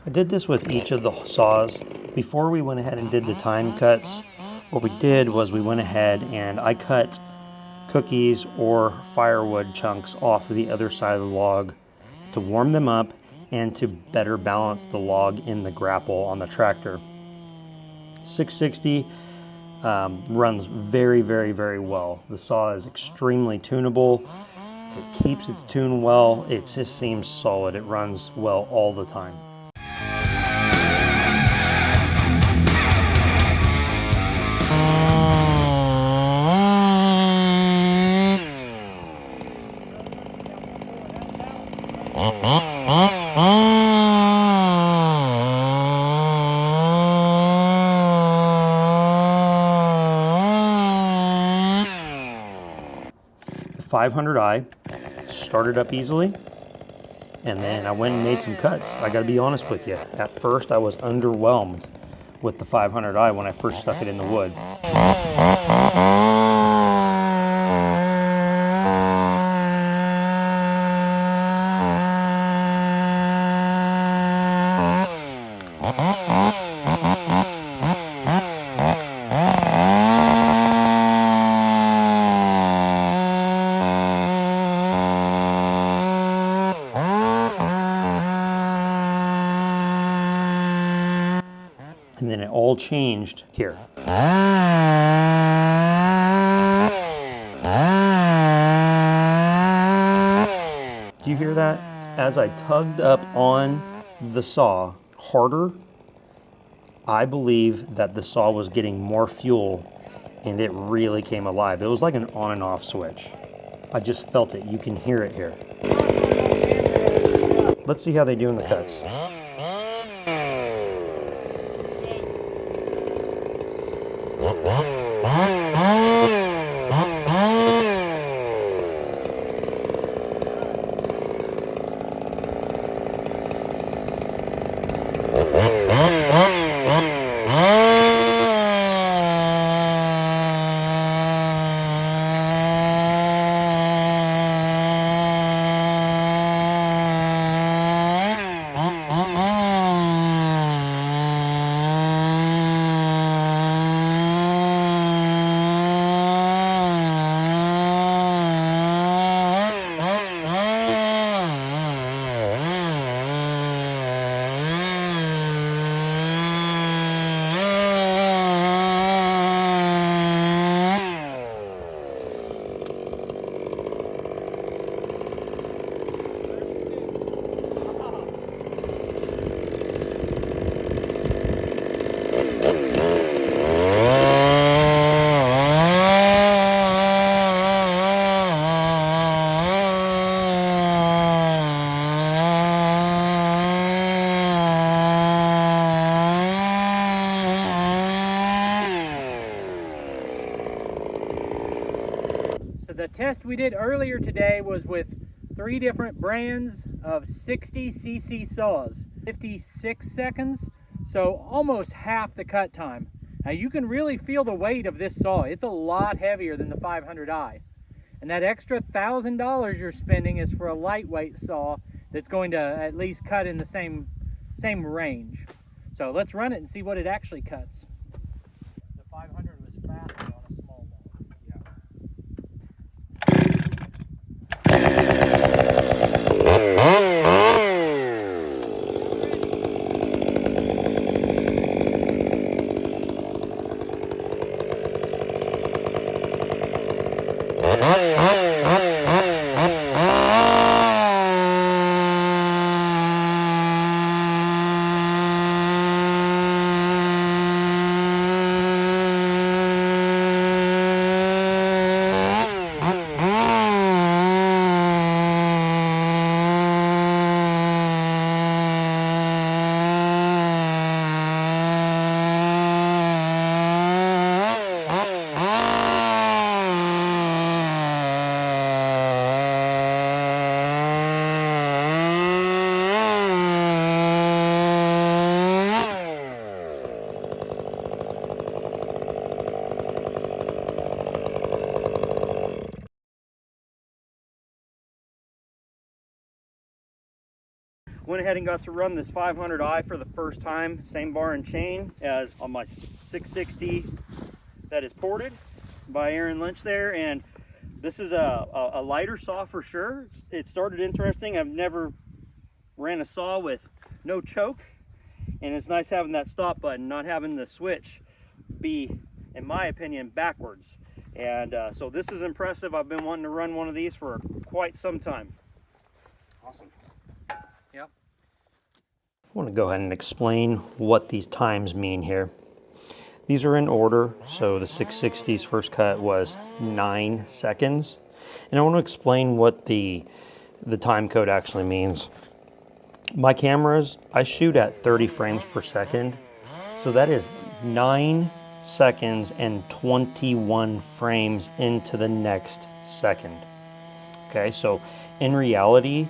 I did this with each of the saws. Before we went ahead and did the time cuts, what we did was we went ahead and I cut cookies or firewood chunks off the other side of the log to warm them up and to better balance the log in the grapple on the tractor. 660 runs very, very, very well. The saw is extremely tunable. It keeps its tune well. It just seems solid. It runs well all the time. The 500i started up easily, and then I went and made some cuts. I gotta be honest with you. At first, I was underwhelmed with the 500i when I first stuck it in the wood. And then it all changed here. Do you hear that? As I tugged up on the saw harder, I believe that the saw was getting more fuel and it really came alive. It was like an on and off switch. I just felt it. You can hear it here. Let's see how they do in the cuts. So the test we did earlier today was with 3 different brands of 60cc saws, 56 seconds, so almost half the cut time. Now you can really feel the weight of this saw. It's a lot heavier than the 500i. And that extra $1,000 you're spending is for a lightweight saw that's going to at least cut in the same range. So let's run it and see what it actually cuts. The 500 was faster on a small one. Yeah. Went ahead and got to run this 500i for the first time, same bar and chain as on my 660 that is ported by Aaron Lynch there. And this is a lighter saw for sure. It started interesting. I've never ran a saw with no choke, and it's nice having that stop button, not having the switch be, in my opinion, backwards. And so this is impressive. I've been wanting to run one of these for quite some time. Awesome. Yep. I want to go ahead and explain what these times mean here. These are in order, so the 660's first cut was 9 seconds. And I want to explain what the time code actually means. My cameras, I shoot at 30 frames per second, so that is 9 seconds and 21 frames into the next second. Okay, so in reality,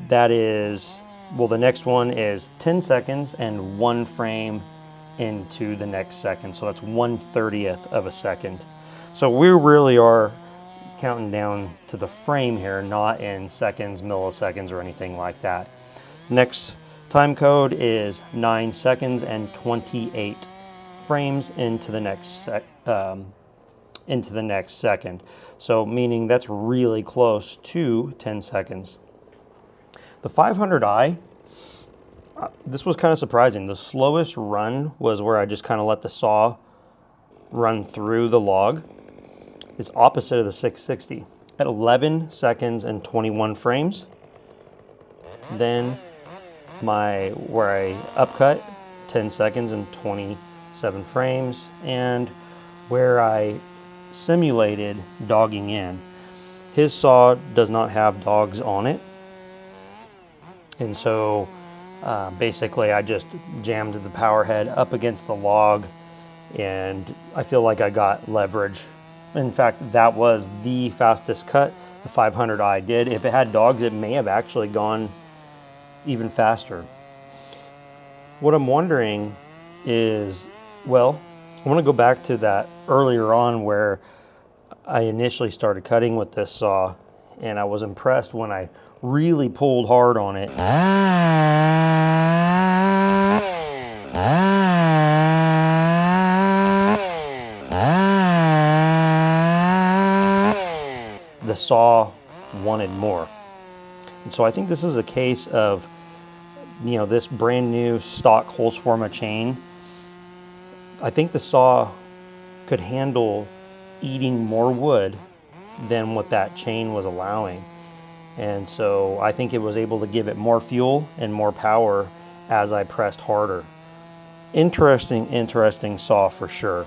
that is, well, the next one is 10 seconds and 1 frame into the next second. So that's 1/30th of a second. So we really are counting down to the frame here, not in seconds, milliseconds, or anything like that. Next time code is 9 seconds and 28 frames into the next second. So meaning that's really close to 10 seconds. The 500i, this was kind of surprising. The slowest run was where I just kind of let the saw run through the log. It's opposite of the 660 at 11 seconds and 21 frames. Then where I upcut, 10 seconds and 27 frames, and where I simulated dogging in. His saw does not have dogs on it, and so basically I just jammed the power head up against the log, and I feel like I got leverage. In fact, that was the fastest cut the 500i did. If it had dogs, it may have actually gone even faster. What I'm wondering is, well, I want to go back to that earlier on where I initially started cutting with this saw, and I was impressed when I really pulled hard on it. The saw wanted more. And so I think this is a case of, you know, this brand new stock Holzforma chain. I think the saw could handle eating more wood than what that chain was allowing. And so I think it was able to give it more fuel and more power as I pressed harder. Interesting saw for sure.